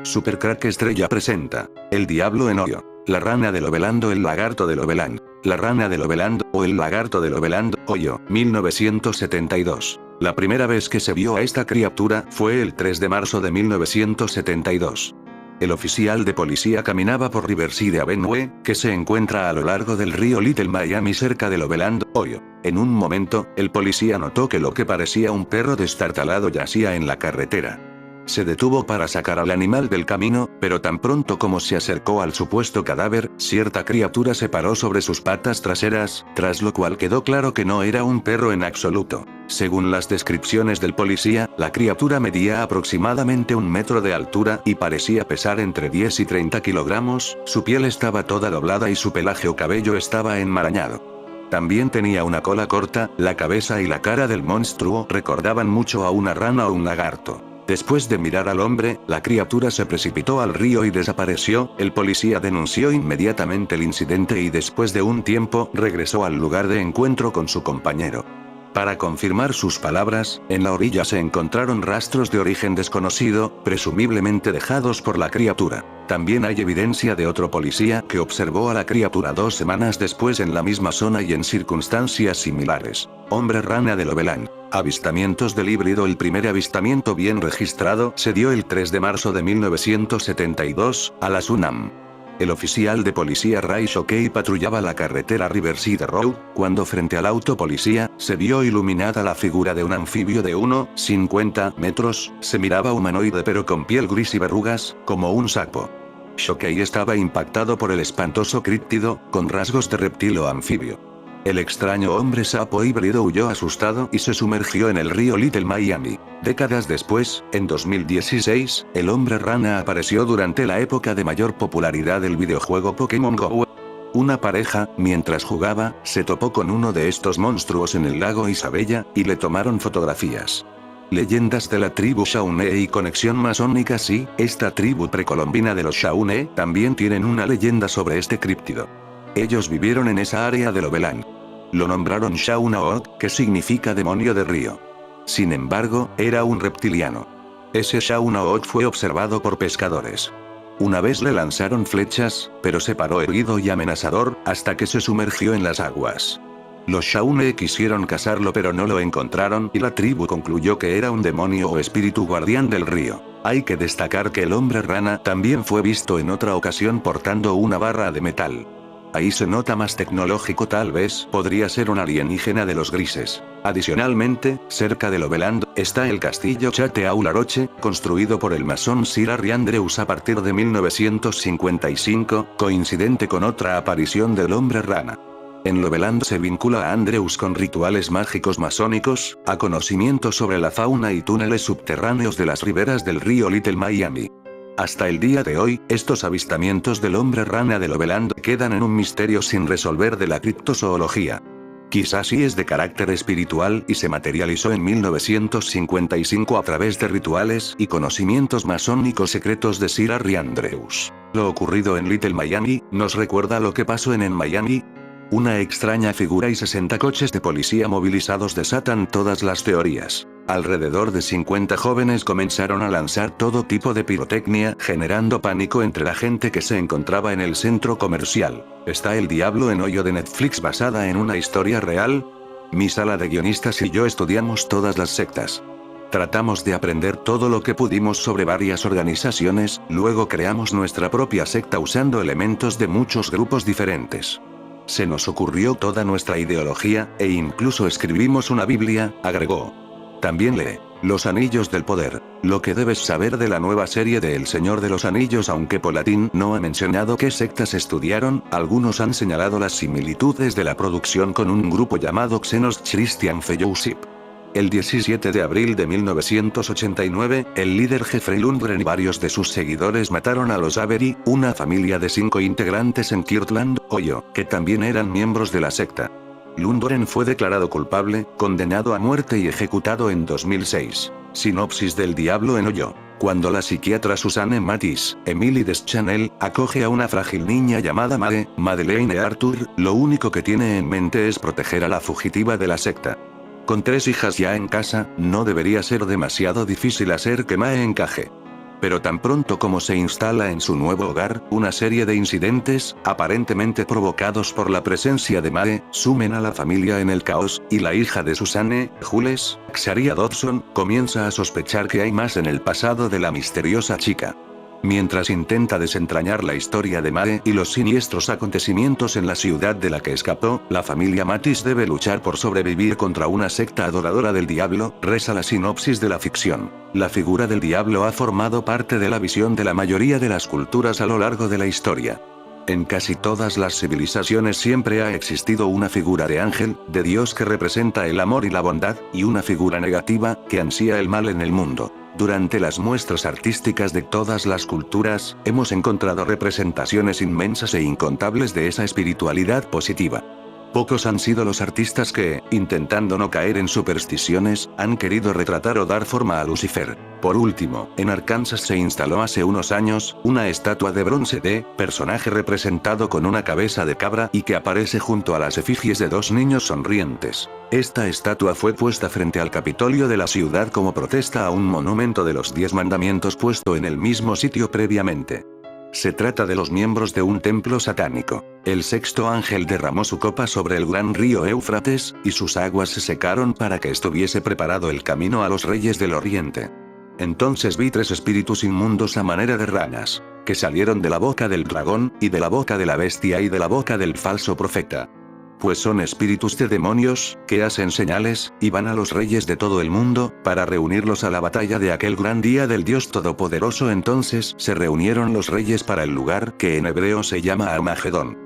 Supercrack Estrella presenta El Diablo en Hoyo, la rana de Loveland o el lagarto de Loveland, la rana de Loveland o el lagarto de Loveland, Hoyo, 1972. La primera vez que se vio a esta criatura fue el 3 de marzo de 1972. El oficial de policía caminaba por Riverside Avenue, que se encuentra a lo largo del río Little Miami cerca de Loveland, Hoyo. En un momento, el policía notó que lo que parecía un perro destartalado yacía en la carretera. Se detuvo para sacar al animal del camino, pero tan pronto como se acercó al supuesto cadáver, cierta criatura se paró sobre sus patas traseras, tras lo cual quedó claro que no era un perro en absoluto. Según las descripciones del policía, la criatura medía aproximadamente 1 metro de altura y parecía pesar entre 10 y 30 kilogramos, su piel estaba toda doblada y su pelaje o cabello estaba enmarañado. También tenía una cola corta, la cabeza y la cara del monstruo recordaban mucho a una rana o un lagarto. Después de mirar al hombre, la criatura se precipitó al río y desapareció. El policía denunció inmediatamente el incidente y después de un tiempo regresó al lugar de encuentro con su compañero. Para confirmar sus palabras, en la orilla se encontraron rastros de origen desconocido, presumiblemente dejados por la criatura. También hay evidencia de otro policía que observó a la criatura 2 semanas después en la misma zona y en circunstancias similares. Hombre rana de Loveland. Avistamientos del híbrido. El primer avistamiento bien registrado se dio el 3 de marzo de 1972, a las 1 am. El oficial de policía Ray Shockey patrullaba la carretera Riverside Road, cuando frente al auto policía, se vio iluminada la figura de un anfibio de 1,50 metros, se miraba humanoide pero con piel gris y verrugas, como un sapo. Shockey estaba impactado por el espantoso críptido, con rasgos de reptil o anfibio. El extraño hombre sapo híbrido huyó asustado y se sumergió en el río Little Miami. Décadas después, en 2016, el hombre rana apareció durante la época de mayor popularidad del videojuego Pokémon Go. Una pareja, mientras jugaba, se topó con uno de estos monstruos en el lago Isabella, y le tomaron fotografías. Leyendas de la tribu Shawnee y conexión masónica. Sí, esta tribu precolombina de los Shawnee también tienen una leyenda sobre este críptido. Ellos vivieron en esa área de Loveland. Lo nombraron Shaunaot, que significa demonio de río. Sin embargo, era un reptiliano. Ese Shaunaot fue observado por pescadores. Una vez le lanzaron flechas, pero se paró erguido y amenazador, hasta que se sumergió en las aguas. Los Shawnee quisieron cazarlo pero no lo encontraron y la tribu concluyó que era un demonio o espíritu guardián del río. Hay que destacar que el hombre rana también fue visto en otra ocasión portando una barra de metal. Ahí se nota más tecnológico, tal vez podría ser un alienígena de los grises. Adicionalmente, cerca de Loveland, está el castillo Chateau-Laroche, construido por el masón Sir Harry Andrews a partir de 1955, coincidente con otra aparición del hombre rana. En Loveland se vincula a Andrews con rituales mágicos masónicos, a conocimientos sobre la fauna y túneles subterráneos de las riberas del río Little Miami. Hasta el día de hoy, estos avistamientos del hombre rana de Loveland quedan en un misterio sin resolver de la criptozoología. Quizás sí es de carácter espiritual y se materializó en 1955 a través de rituales y conocimientos masónicos secretos de Sir Harry Andrews. Lo ocurrido en Little Miami nos recuerda lo que pasó en Miami. Una extraña figura y 60 coches de policía movilizados desatan todas las teorías. Alrededor de 50 jóvenes comenzaron a lanzar todo tipo de pirotecnia, generando pánico entre la gente que se encontraba en el centro comercial. ¿Está El Diablo en Hoyo de Netflix basada en una historia real? Mi sala de guionistas y yo estudiamos todas las sectas. Tratamos de aprender todo lo que pudimos sobre varias organizaciones, luego creamos nuestra propia secta usando elementos de muchos grupos diferentes. Se nos ocurrió toda nuestra ideología, e incluso escribimos una Biblia, agregó. También lee Los Anillos del Poder, lo que debes saber de la nueva serie de El Señor de los Anillos. Aunque Polatín no ha mencionado qué sectas estudiaron, algunos han señalado las similitudes de la producción con un grupo llamado Xenos Christian Fellowship. El 17 de abril de 1989, el líder Jeffrey Lundgren y varios de sus seguidores mataron a los Avery, una familia de 5 integrantes en Kirtland, Ohio, que también eran miembros de la secta. Lundgren fue declarado culpable, condenado a muerte y ejecutado en 2006. Sinopsis del Diablo en Hoyo. Cuando la psiquiatra Susanne Matisse, Emily Deschanel, acoge a una frágil niña llamada Madeleine Arthur, lo único que tiene en mente es proteger a la fugitiva de la secta. Con 3 hijas ya en casa, no debería ser demasiado difícil hacer que Mae encaje. Pero tan pronto como se instala en su nuevo hogar, una serie de incidentes, aparentemente provocados por la presencia de Mae, sumen a la familia en el caos, y la hija de Susanne, Jules, Xaria Dodson, comienza a sospechar que hay más en el pasado de la misteriosa chica. Mientras intenta desentrañar la historia de Mae y los siniestros acontecimientos en la ciudad de la que escapó, la familia Matis debe luchar por sobrevivir contra una secta adoradora del diablo, reza la sinopsis de la ficción. La figura del diablo ha formado parte de la visión de la mayoría de las culturas a lo largo de la historia. En casi todas las civilizaciones siempre ha existido una figura de ángel, de Dios que representa el amor y la bondad, y una figura negativa, que ansía el mal en el mundo. Durante las muestras artísticas de todas las culturas, hemos encontrado representaciones inmensas e incontables de esa espiritualidad positiva. Pocos han sido los artistas que, intentando no caer en supersticiones, han querido retratar o dar forma a Lucifer. Por último, en Arkansas se instaló hace unos años, una estatua de bronce de, personaje representado con una cabeza de cabra y que aparece junto a las efigies de dos niños sonrientes. Esta estatua fue puesta frente al Capitolio de la ciudad como protesta a un monumento de los 10 mandamientos puesto en el mismo sitio previamente. Se trata de los miembros de un templo satánico. El sexto ángel derramó su copa sobre el gran río Éufrates, y sus aguas se secaron para que estuviese preparado el camino a los reyes del oriente. Entonces vi 3 espíritus inmundos a manera de ranas, que salieron de la boca del dragón, y de la boca de la bestia y de la boca del falso profeta. Pues son espíritus de demonios, que hacen señales, y van a los reyes de todo el mundo, para reunirlos a la batalla de aquel gran día del Dios Todopoderoso. Entonces se reunieron los reyes para el lugar que en hebreo se llama Armagedón.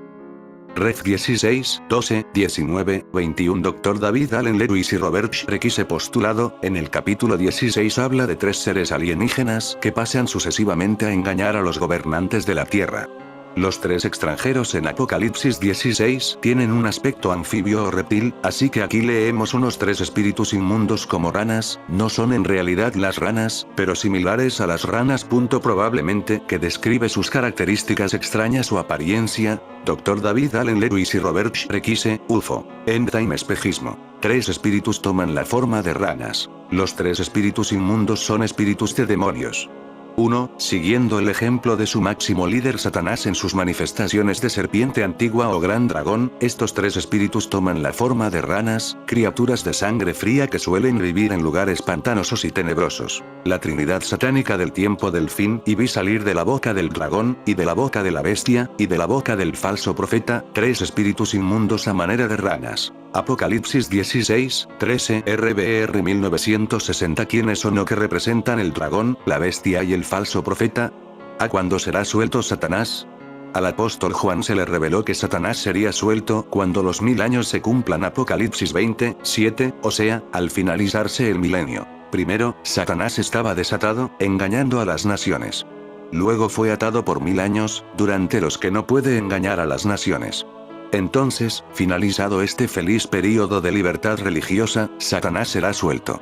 Ref 16, 12, 19, 21. Dr. David Allen Lewis y Robert Schreckise postulado, en el capítulo 16 habla de 3 seres alienígenas que pasan sucesivamente a engañar a los gobernantes de la Tierra. Los 3 extranjeros en Apocalipsis 16 tienen un aspecto anfibio o reptil, así que aquí leemos unos 3 espíritus inmundos como ranas, no son en realidad las ranas, pero similares a las ranas. Probablemente que describe sus características extrañas o apariencia. Dr. David Allen Lewis y Robert Schreckise, UFO. End Time Espejismo. 3 espíritus toman la forma de ranas. Los 3 espíritus inmundos son espíritus de demonios. 1. Siguiendo el ejemplo de su máximo líder Satanás en sus manifestaciones de serpiente antigua o gran dragón, estos 3 espíritus toman la forma de ranas, criaturas de sangre fría que suelen vivir en lugares pantanosos y tenebrosos. La Trinidad satánica del tiempo del fin, y vi salir de la boca del dragón, y de la boca de la bestia, y de la boca del falso profeta, 3 espíritus inmundos a manera de ranas. Apocalipsis 16, 13, RBR 1960. ¿Quiénes son o que representan el dragón, la bestia y el falso profeta? ¿A cuándo será suelto Satanás? Al apóstol Juan se le reveló que Satanás sería suelto cuando los 1000 años se cumplan. Apocalipsis 20, 7, o sea, al finalizarse el milenio. Primero, Satanás estaba desatado, engañando a las naciones. Luego fue atado por 1000 años, durante los que no puede engañar a las naciones. Entonces, finalizado este feliz período de libertad religiosa, Satanás será suelto.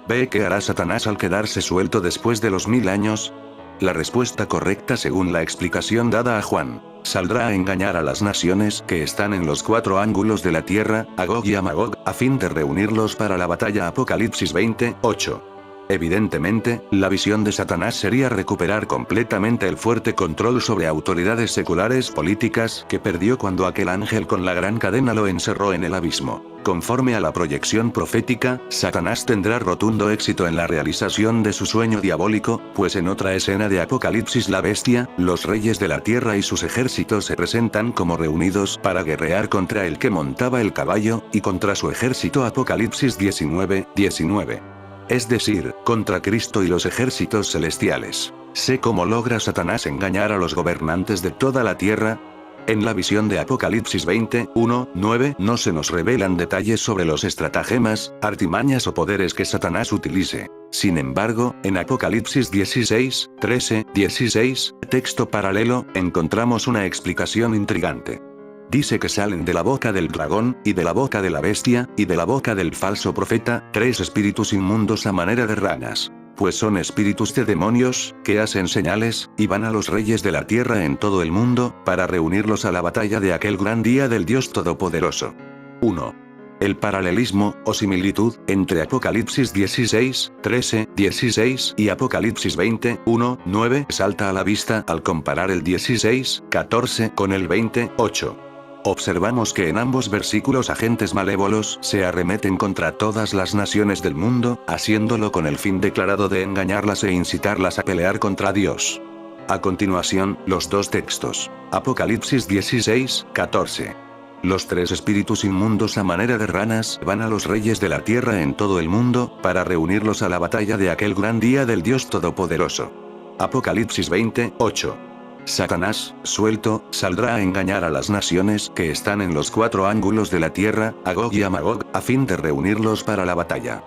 ¿Ve qué hará Satanás al quedarse suelto después de los 1000 años? La respuesta correcta según la explicación dada a Juan: saldrá a engañar a las naciones que están en los 4 ángulos de la tierra, a Gog y a Magog, a fin de reunirlos para la batalla. Apocalipsis 20, 8. Evidentemente, la visión de Satanás sería recuperar completamente el fuerte control sobre autoridades seculares políticas que perdió cuando aquel ángel con la gran cadena lo encerró en el abismo. Conforme a la proyección profética, Satanás tendrá rotundo éxito en la realización de su sueño diabólico, pues en otra escena de Apocalipsis la bestia, los reyes de la tierra y sus ejércitos se presentan como reunidos para guerrear contra el que montaba el caballo, y contra su ejército. Apocalipsis 19, 19. Es decir, contra Cristo y los ejércitos celestiales. ¿Sé cómo logra Satanás engañar a los gobernantes de toda la tierra? En la visión de Apocalipsis 20, 1, 9 no se nos revelan detalles sobre los estratagemas, artimañas o poderes que Satanás utilice. Sin embargo, en Apocalipsis 16, 13, 16, texto paralelo, encontramos una explicación intrigante. Dice que salen de la boca del dragón, y de la boca de la bestia, y de la boca del falso profeta, 3 espíritus inmundos a manera de ranas. Pues son espíritus de demonios, que hacen señales, y van a los reyes de la tierra en todo el mundo, para reunirlos a la batalla de aquel gran día del Dios Todopoderoso. 1. El paralelismo, o similitud, entre Apocalipsis 16, 13, 16 y Apocalipsis 20, 1, 9 salta a la vista al comparar el 16, 14 con el 20, 8. Observamos que en ambos versículos agentes malévolos se arremeten contra todas las naciones del mundo, haciéndolo con el fin declarado de engañarlas e incitarlas a pelear contra Dios. A continuación, los dos textos. Apocalipsis 16, 14. Los tres espíritus inmundos a manera de ranas van a los reyes de la tierra en todo el mundo, para reunirlos a la batalla de aquel gran día del Dios Todopoderoso. Apocalipsis 20, 8. Satanás, suelto, saldrá a engañar a las naciones que están en los cuatro ángulos de la tierra, a Gog y a Magog, a fin de reunirlos para la batalla.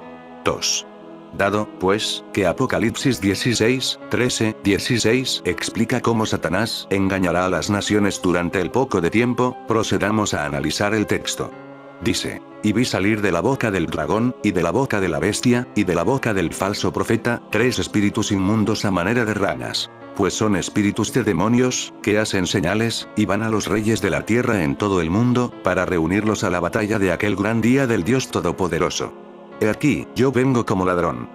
2. Dado, pues, que Apocalipsis 16, 13, 16 explica cómo Satanás engañará a las naciones durante el poco de tiempo, procedamos a analizar el texto. Dice: y vi salir de la boca del dragón, y de la boca de la bestia, y de la boca del falso profeta, tres espíritus inmundos a manera de ranas. Pues son espíritus de demonios, que hacen señales, y van a los reyes de la tierra en todo el mundo, para reunirlos a la batalla de aquel gran día del Dios Todopoderoso. He aquí, yo vengo como ladrón.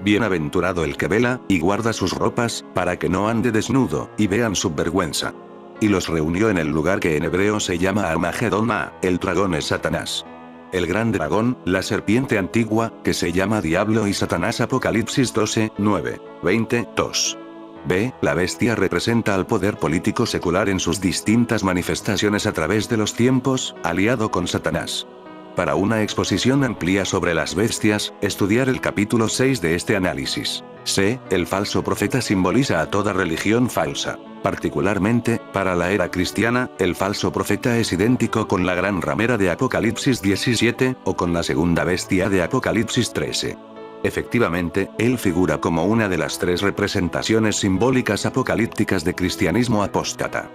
Bienaventurado el que vela, y guarda sus ropas, para que no ande desnudo, y vean su vergüenza. Y los reunió en el lugar que en hebreo se llama Armagedón. El dragón es Satanás. El gran dragón, la serpiente antigua, que se llama Diablo y Satanás. Apocalipsis 12, 9, 20, 2. B. La bestia representa al poder político secular en sus distintas manifestaciones a través de los tiempos, aliado con Satanás. Para una exposición amplia sobre las bestias, estudiar el capítulo 6 de este análisis. C. El falso profeta simboliza a toda religión falsa. Particularmente, para la era cristiana, el falso profeta es idéntico con la gran ramera de Apocalipsis 17, o con la segunda bestia de Apocalipsis 13. Efectivamente, él figura como una de las tres representaciones simbólicas apocalípticas de cristianismo apóstata.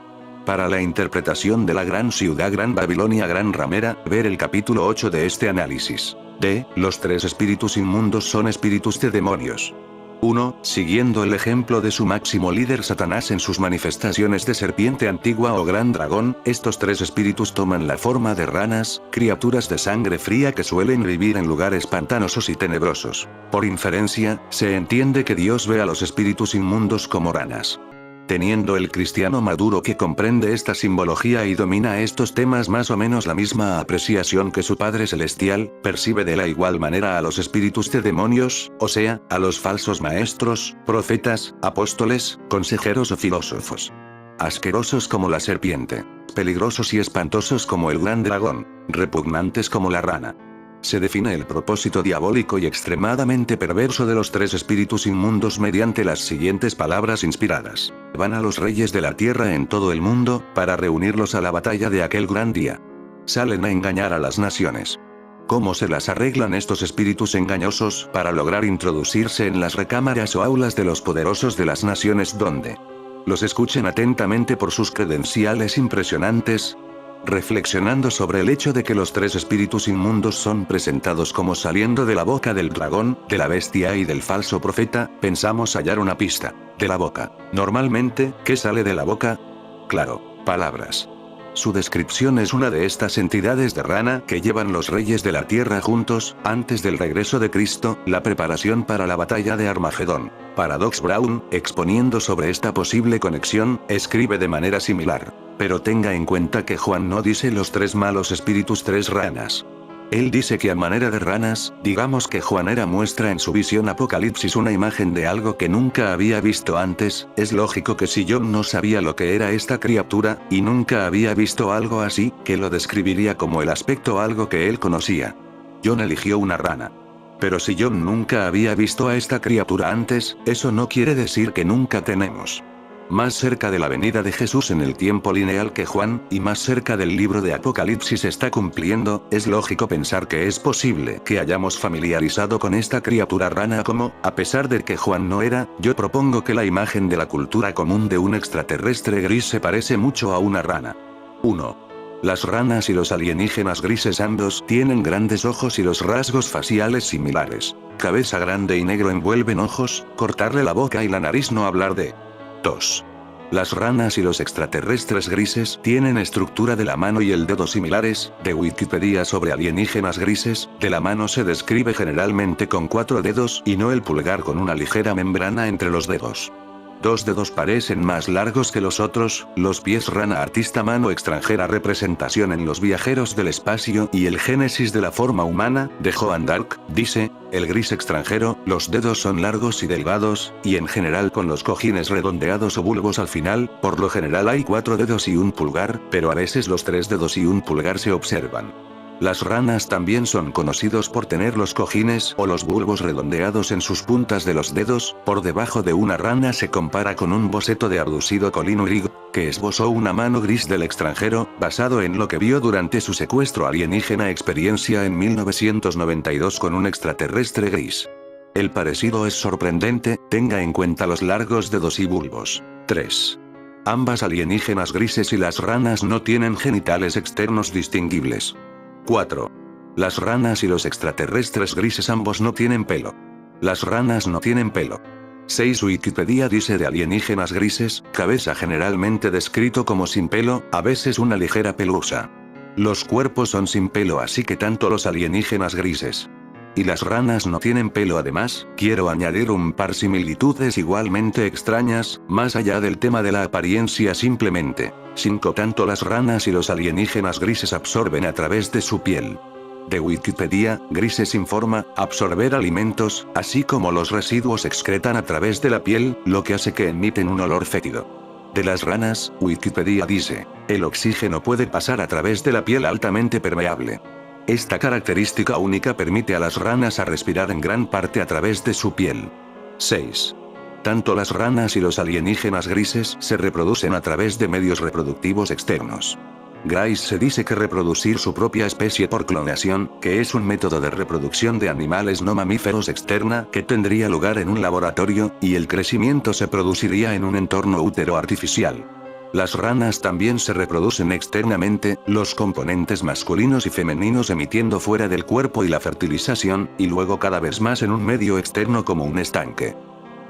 Para la interpretación de la gran ciudad Gran Babilonia Gran Ramera, ver el capítulo 8 de este análisis. D. Los tres espíritus inmundos son espíritus de demonios. 1. Siguiendo el ejemplo de su máximo líder Satanás en sus manifestaciones de serpiente antigua o gran dragón, estos tres espíritus toman la forma de ranas, criaturas de sangre fría que suelen vivir en lugares pantanosos y tenebrosos. Por inferencia, se entiende que Dios ve a los espíritus inmundos como ranas. Teniendo el cristiano maduro que comprende esta simbología y domina estos temas más o menos la misma apreciación que su Padre Celestial, percibe de la igual manera a los espíritus de demonios, o sea, a los falsos maestros, profetas, apóstoles, consejeros o filósofos. Asquerosos como la serpiente, peligrosos y espantosos como el gran dragón, repugnantes como la rana. Se define el propósito diabólico y extremadamente perverso de los tres espíritus inmundos mediante las siguientes palabras inspiradas. Van a los reyes de la tierra en todo el mundo, para reunirlos a la batalla de aquel gran día. Salen a engañar a las naciones. ¿Cómo se las arreglan estos espíritus engañosos para lograr introducirse en las recámaras o aulas de los poderosos de las naciones donde los escuchen atentamente por sus credenciales impresionantes? Reflexionando sobre el hecho de que los tres espíritus inmundos son presentados como saliendo de la boca del dragón, de la bestia y del falso profeta, pensamos hallar una pista. De la boca. Normalmente, ¿qué sale de la boca? Claro, palabras. Su descripción es una de estas entidades de rana que llevan los reyes de la tierra juntos, antes del regreso de Cristo, la preparación para la batalla de Armagedón. Paradox Brown, exponiendo sobre esta posible conexión, escribe de manera similar. Pero tenga en cuenta que Juan no dice los tres malos espíritus tres ranas. Él dice que a manera de ranas, digamos que Juan era muestra en su visión Apocalipsis una imagen de algo que nunca había visto antes. Es lógico que si John no sabía lo que era esta criatura, y nunca había visto algo así, que lo describiría como el aspecto algo que él conocía. John eligió una rana. Pero si John nunca había visto a esta criatura antes, eso no quiere decir que nunca tenemos. Más cerca de la venida de Jesús en el tiempo lineal que Juan, y más cerca del libro de Apocalipsis está cumpliendo, es lógico pensar que es posible que hayamos familiarizado con esta criatura rana como, a pesar de que Juan no era, yo propongo que la imagen de la cultura común de un extraterrestre gris se parece mucho a una rana. 1. Las ranas y los alienígenas grises ambos tienen grandes ojos y los rasgos faciales similares. Cabeza grande y negro envuelven ojos, cortarle la boca y la nariz no hablar de. 2. Las ranas y los extraterrestres grises tienen estructura de la mano y el dedo similares. De Wikipedia sobre alienígenas grises, de la mano se describe generalmente con 4 dedos y no el pulgar con una ligera membrana entre los dedos. 2 dedos parecen más largos que los otros. Los pies rana artista mano extranjera representación en los viajeros del espacio y el génesis de la forma humana, de Joan d'Arc, dice, el gris extranjero, los dedos son largos y delgados, y en general con los cojines redondeados o bulbos al final, por lo general hay 4 dedos y un pulgar, pero a veces los 3 dedos y un pulgar se observan. Las ranas también son conocidos por tener los cojines o los bulbos redondeados en sus puntas de los dedos. Por debajo de una rana se compara con un boceto de Arducido Colin Urig, que esbozó una mano gris del extranjero, basado en lo que vio durante su secuestro alienígena experiencia en 1992 con un extraterrestre gris. El parecido es sorprendente, tenga en cuenta los largos dedos y bulbos. 3. Ambas alienígenas grises y las ranas no tienen genitales externos distinguibles. 4. Las ranas y los extraterrestres grises ambos no tienen pelo. Las ranas no tienen pelo. 6. Wikipedia dice de alienígenas grises, cabeza generalmente descrito como sin pelo, a veces una ligera pelusa. Los cuerpos son sin pelo, así que tanto los alienígenas grises y las ranas no tienen pelo. Además, quiero añadir un par similitudes igualmente extrañas, más allá del tema de la apariencia simplemente. 5. Tanto las ranas y los alienígenas grises absorben a través de su piel. De Wikipedia, grises informa, absorber alimentos, así como los residuos excretan a través de la piel, lo que hace que emiten un olor fétido. De las ranas, Wikipedia dice, el oxígeno puede pasar a través de la piel altamente permeable. Esta característica única permite a las ranas a respirar en gran parte a través de su piel. 6. Tanto las ranas y los alienígenas grises se reproducen a través de medios reproductivos externos. Grice se dice que reproducir su propia especie por clonación, que es un método de reproducción de animales no mamíferos externa que tendría lugar en un laboratorio, y el crecimiento se produciría en un entorno útero artificial. Las ranas también se reproducen externamente, los componentes masculinos y femeninos emitiendo fuera del cuerpo y la fertilización, y luego cada vez más en un medio externo como un estanque.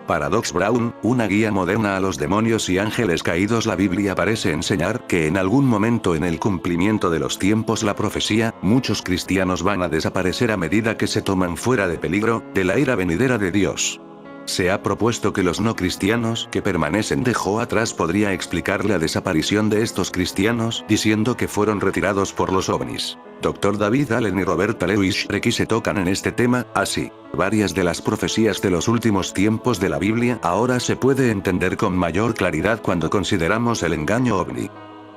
Paradox Brown, una guía moderna a los demonios y ángeles caídos. La Biblia parece enseñar que en algún momento en el cumplimiento de los tiempos la profecía, muchos cristianos van a desaparecer a medida que se toman fuera de peligro, de la ira venidera de Dios. Se ha propuesto que los no cristianos que permanecen dejó atrás podría explicar la desaparición de estos cristianos diciendo que fueron retirados por los ovnis. Dr. David Allen y Roberta Lewis Shrekky se tocan en este tema, así. Varias de las profecías de los últimos tiempos de la Biblia ahora se puede entender con mayor claridad cuando consideramos el engaño ovni.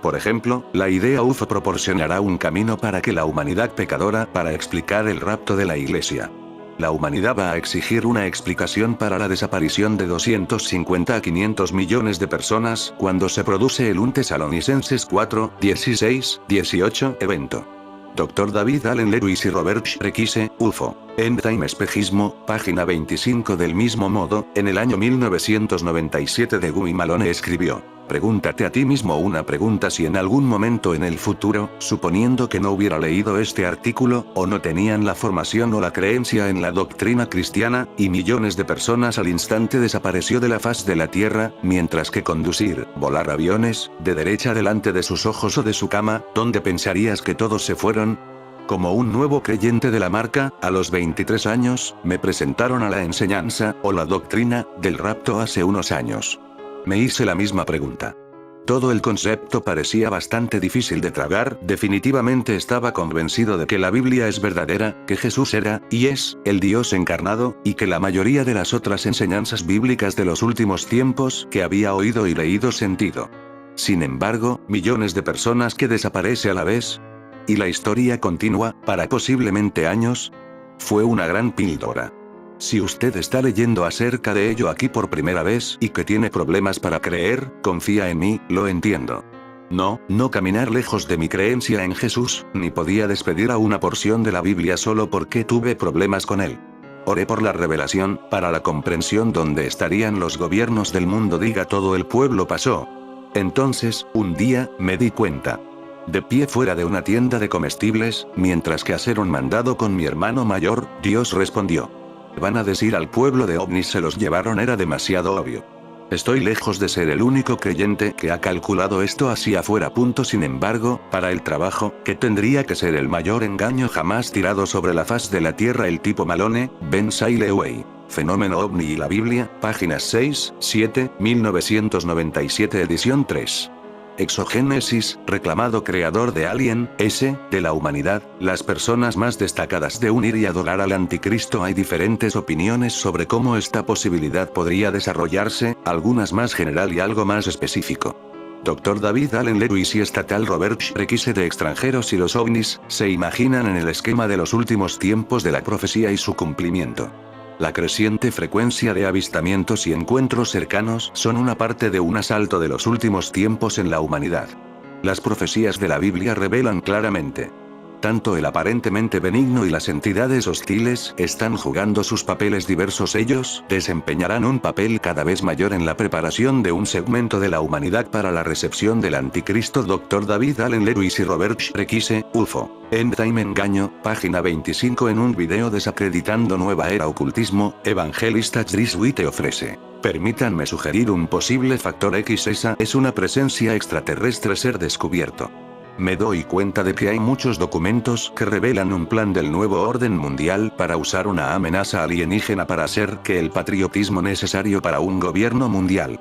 Por ejemplo, la idea UFO proporcionará un camino para que la humanidad pecadora para explicar el rapto de la iglesia. La humanidad va a exigir una explicación para la desaparición de 250 a 500 millones de personas cuando se produce el 1 Tesalonicenses 4, 16, 18 evento. Dr. David Allen Lewis y Robert Shrekky, UFO. End Time Espejismo, página 25. Del mismo modo, en el año 1997 de Guy Malone escribió: pregúntate a ti mismo una pregunta: si en algún momento en el futuro, suponiendo que no hubiera leído este artículo, o no tenían la formación o la creencia en la doctrina cristiana, y millones de personas al instante desapareció de la faz de la tierra, mientras que conducir, volar aviones, de derecha delante de sus ojos o de su cama, ¿dónde pensarías que todos se fueron? Como un nuevo creyente de la marca, a los 23 años, me presentaron a la enseñanza, o la doctrina, del rapto hace unos años. Me hice la misma pregunta. Todo el concepto parecía bastante difícil de tragar. Definitivamente estaba convencido de que la Biblia es verdadera, que Jesús era, y es, el Dios encarnado, y que la mayoría de las otras enseñanzas bíblicas de los últimos tiempos que había oído y leído sentido. Sin embargo, millones de personas que desaparece a la vez. Y la historia continúa, para posiblemente años. Fue una gran píldora. Si usted está leyendo acerca de ello aquí por primera vez y que tiene problemas para creer, confía en mí, lo entiendo. No caminar lejos de mi creencia en Jesús, ni podía despedir a una porción de la Biblia solo porque tuve problemas con él. Oré por la revelación, para la comprensión donde estarían los gobiernos del mundo. Diga todo el pueblo pasó. Entonces, un día, me di cuenta. De pie fuera de una tienda de comestibles, mientras que hacer un mandado con mi hermano mayor, Dios respondió: van a decir al pueblo de ovnis se los llevaron. Era demasiado obvio. Estoy lejos de ser el único creyente que ha calculado esto así afuera. Sin embargo, para el trabajo, que tendría que ser el mayor engaño jamás tirado sobre la faz de la Tierra, el tipo Malone, Ben Saileway. Fenómeno OVNI y la Biblia, páginas 6, 7, 1997 edición 3. Exogénesis, reclamado creador de Alien, S, de la humanidad, las personas más destacadas de unir y adorar al anticristo. Hay diferentes opiniones sobre cómo esta posibilidad podría desarrollarse, algunas más general y algo más específico. Dr. David Allen Lewis y estatal Robert Requise de extranjeros y los ovnis, se imaginan en el esquema de los últimos tiempos de la profecía y su cumplimiento. La creciente frecuencia de avistamientos y encuentros cercanos son una parte de un asalto de los últimos tiempos en la humanidad. Las profecías de la Biblia revelan claramente. Tanto el aparentemente benigno y las entidades hostiles están jugando sus papeles diversos. Ellos desempeñarán un papel cada vez mayor en la preparación de un segmento de la humanidad para la recepción del anticristo. Dr. David Allen Lewis y Robert Requise, UFO. End Time Engaño, página 25. En un video desacreditando Nueva Era Ocultismo, evangelista Chris White ofrece. Permítanme sugerir un posible factor X. Esa es una presencia extraterrestre ser descubierto. Me doy cuenta de que hay muchos documentos que revelan un plan del nuevo orden mundial para usar una amenaza alienígena para hacer que el patriotismo necesario para un gobierno mundial.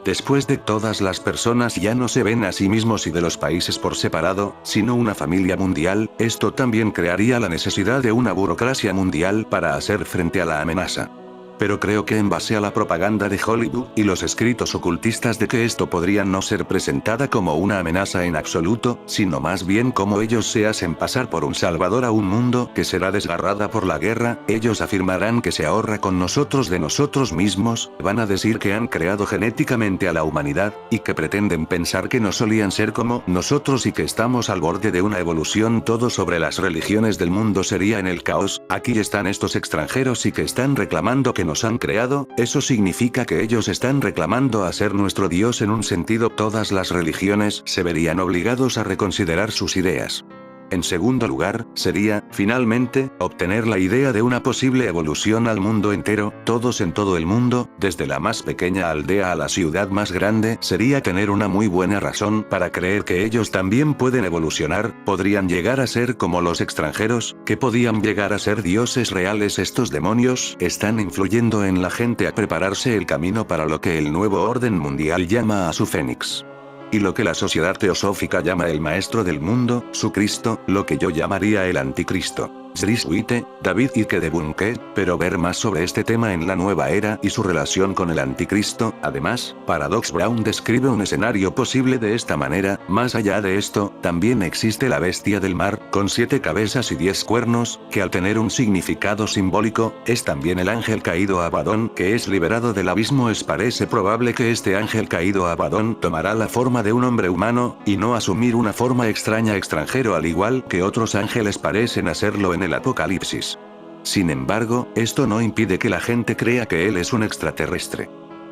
Después de todas las personas ya no se ven a sí mismos y de los países por separado, sino una familia mundial, esto también crearía la necesidad de una burocracia mundial para hacer frente a la amenaza. Pero creo que en base a la propaganda de Hollywood y los escritos ocultistas de que esto podría no ser presentada como una amenaza en absoluto, sino más bien como ellos se hacen pasar por un salvador a un mundo que será desgarrada por la guerra, ellos afirmarán que se ahorra con nosotros de nosotros mismos, van a decir que han creado genéticamente a la humanidad, y que pretenden pensar que no solían ser como nosotros y que estamos al borde de una evolución. Todo sobre las religiones del mundo sería en el caos. Aquí están estos extranjeros y que están reclamando que nos han creado, eso significa que ellos están reclamando a ser nuestro Dios en un sentido. Todas las religiones se verían obligados a reconsiderar sus ideas. En segundo lugar, sería, finalmente, obtener la idea de una posible evolución al mundo entero, todos en todo el mundo, desde la más pequeña aldea a la ciudad más grande. Sería tener una muy buena razón para creer que ellos también pueden evolucionar, podrían llegar a ser como los extranjeros, que podían llegar a ser dioses reales. Estos demonios están influyendo en la gente a prepararse el camino para lo que el nuevo orden mundial llama a su Fénix. Y lo que la sociedad teosófica llama el maestro del mundo, su Cristo, lo que yo llamaría el anticristo. Chris White, David Icke de Bunke, pero ver más sobre este tema en la nueva era y su relación con el anticristo. Además, Paradox Brown describe un escenario posible de esta manera. Más allá de esto, también existe la bestia del mar, con 7 cabezas y 10 cuernos, que al tener un significado simbólico, es también el ángel caído Abadón, que es liberado del abismo. Parece probable que este ángel caído Abadón tomará la forma de un hombre humano, y no asumir una forma extraña extranjero al igual que otros ángeles parecen hacerlo en el Apocalipsis. Sin embargo, esto no impide que la gente crea que él es un extraterrestre.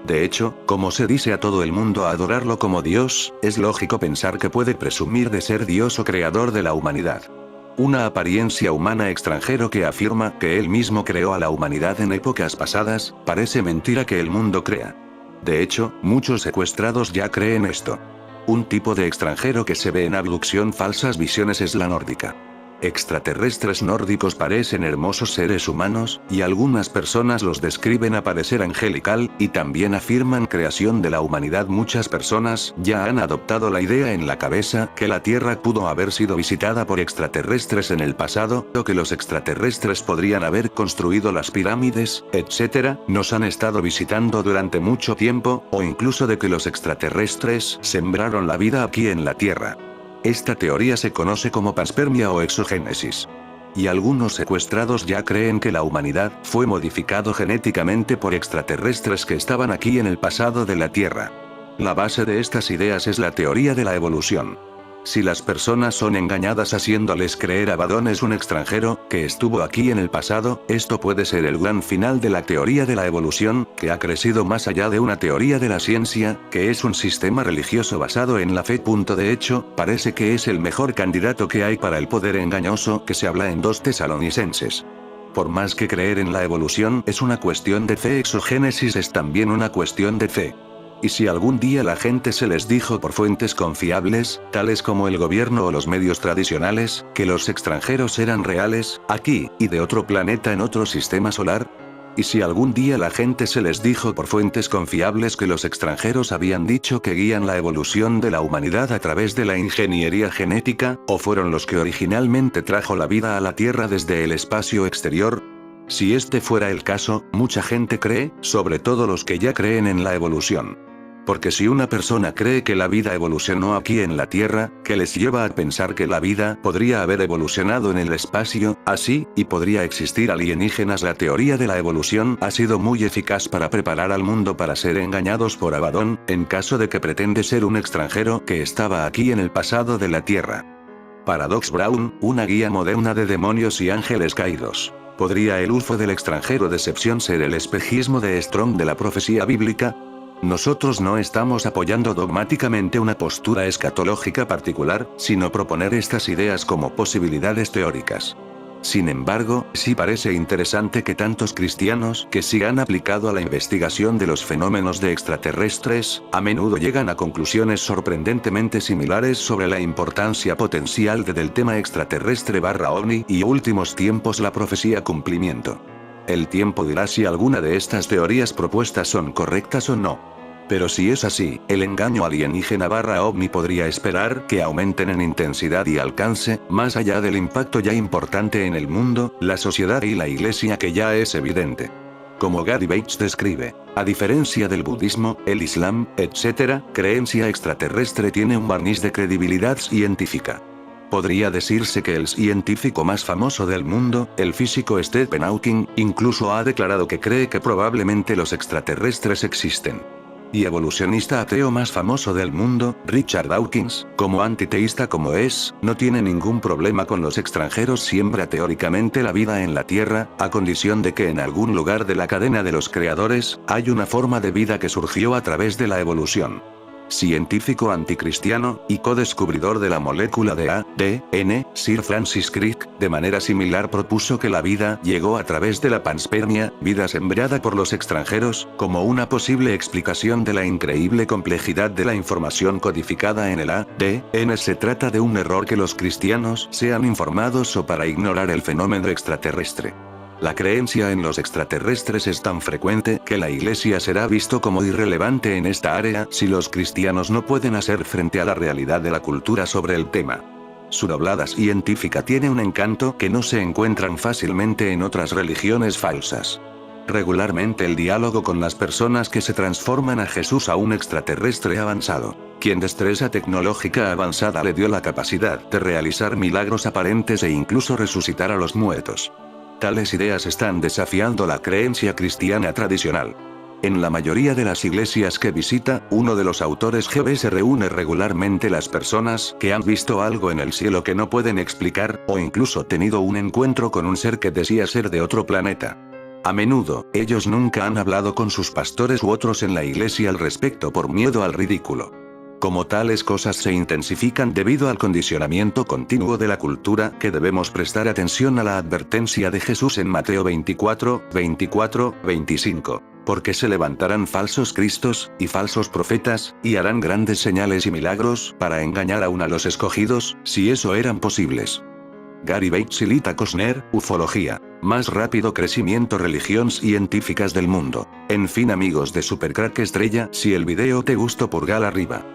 De hecho, como se dice a todo el mundo a adorarlo como Dios, es lógico pensar que puede presumir de ser Dios o creador de la humanidad. Una apariencia humana extranjero que afirma que él mismo creó a la humanidad en épocas pasadas, parece mentira que el mundo crea. De hecho, muchos secuestrados ya creen esto. Un tipo de extranjero que se ve en abducción falsas visiones es la nórdica. Extraterrestres nórdicos parecen hermosos seres humanos, y algunas personas los describen a parecer angelical, y también afirman creación de la humanidad. Muchas personas ya han adoptado la idea en la cabeza que la Tierra pudo haber sido visitada por extraterrestres en el pasado, o que los extraterrestres podrían haber construido las pirámides, etc. Nos han estado visitando durante mucho tiempo, o incluso de que los extraterrestres sembraron la vida aquí en la Tierra. Esta teoría se conoce como panspermia o exogénesis. Y algunos secuestrados ya creen que la humanidad fue modificado genéticamente por extraterrestres que estaban aquí en el pasado de la Tierra. La base de estas ideas es la teoría de la evolución. Si las personas son engañadas haciéndoles creer Abadón es un extranjero, que estuvo aquí en el pasado, esto puede ser el gran final de la teoría de la evolución, que ha crecido más allá de una teoría de la ciencia, que es un sistema religioso basado en la fe. De hecho, parece que es el mejor candidato que hay para el poder engañoso que se habla en 2 Tesalonicenses. Por más que creer en la evolución es una cuestión de fe, exogénesis es también una cuestión de fe. Y si algún día la gente se les dijo por fuentes confiables, tales como el gobierno o los medios tradicionales, que los extranjeros eran reales, aquí, y de otro planeta en otro sistema solar? Y si algún día la gente se les dijo por fuentes confiables que los extranjeros habían dicho que guían la evolución de la humanidad a través de la ingeniería genética, o fueron los que originalmente trajo la vida a la Tierra desde el espacio exterior. Si este fuera el caso, mucha gente cree, sobre todo los que ya creen en la evolución. Porque si una persona cree que la vida evolucionó aquí en la Tierra, que les lleva a pensar que la vida podría haber evolucionado en el espacio, así, y podría existir alienígenas. La teoría de la evolución ha sido muy eficaz para preparar al mundo para ser engañados por Abaddon, en caso de que pretende ser un extranjero que estaba aquí en el pasado de la Tierra. Paradox Brown, una guía moderna de demonios y ángeles caídos. ¿Podría el UFO del extranjero decepción ser el espejismo de Strong de la profecía bíblica? Nosotros no estamos apoyando dogmáticamente una postura escatológica particular, sino proponer estas ideas como posibilidades teóricas. Sin embargo, sí parece interesante que tantos cristianos que sí han aplicado a la investigación de los fenómenos de extraterrestres, a menudo llegan a conclusiones sorprendentemente similares sobre la importancia potencial del tema extraterrestre / ovni y últimos tiempos la profecía cumplimiento. El tiempo dirá si alguna de estas teorías propuestas son correctas o no. Pero si es así, el engaño alienígena / ovni podría esperar que aumenten en intensidad y alcance, más allá del impacto ya importante en el mundo, la sociedad y la iglesia que ya es evidente. Como Gary Bates describe, a diferencia del budismo, el islam, etc., creencia extraterrestre tiene un barniz de credibilidad científica. Podría decirse que el científico más famoso del mundo, el físico Stephen Hawking, incluso ha declarado que cree que probablemente los extraterrestres existen. Y evolucionista ateo más famoso del mundo, Richard Dawkins, como antiteísta como es, no tiene ningún problema con los extranjeros, siembra teóricamente la vida en la Tierra, a condición de que en algún lugar de la cadena de los creadores, hay una forma de vida que surgió a través de la evolución. Científico anticristiano, y co-descubridor de la molécula de ADN, Sir Francis Crick, de manera similar propuso que la vida llegó a través de la panspermia, vida sembrada por los extranjeros, como una posible explicación de la increíble complejidad de la información codificada en el ADN. Se trata de un error que los cristianos sean informados o para ignorar el fenómeno extraterrestre. La creencia en los extraterrestres es tan frecuente que la Iglesia será visto como irrelevante en esta área si los cristianos no pueden hacer frente a la realidad de la cultura sobre el tema. Su doblada científica tiene un encanto que no se encuentran fácilmente en otras religiones falsas. Regularmente el diálogo con las personas que se transforman a Jesús a un extraterrestre avanzado, quien destreza tecnológica avanzada le dio la capacidad de realizar milagros aparentes e incluso resucitar a los muertos. Tales ideas están desafiando la creencia cristiana tradicional. En la mayoría de las iglesias que visita, uno de los autores GB se reúne regularmente las personas que han visto algo en el cielo que no pueden explicar, o incluso tenido un encuentro con un ser que decía ser de otro planeta. A menudo, ellos nunca han hablado con sus pastores u otros en la iglesia al respecto por miedo al ridículo. Como tales cosas se intensifican debido al condicionamiento continuo de la cultura, que debemos prestar atención a la advertencia de Jesús en Mateo 24, 25. Porque se levantarán falsos cristos, y falsos profetas, y harán grandes señales y milagros, para engañar aún a los escogidos, si eso eran posibles. Gary Bates y Lita Costner, Ufología. Más rápido crecimiento religión científicas del mundo. En fin amigos de Supercrack Estrella, si el video te gustó pulgar arriba.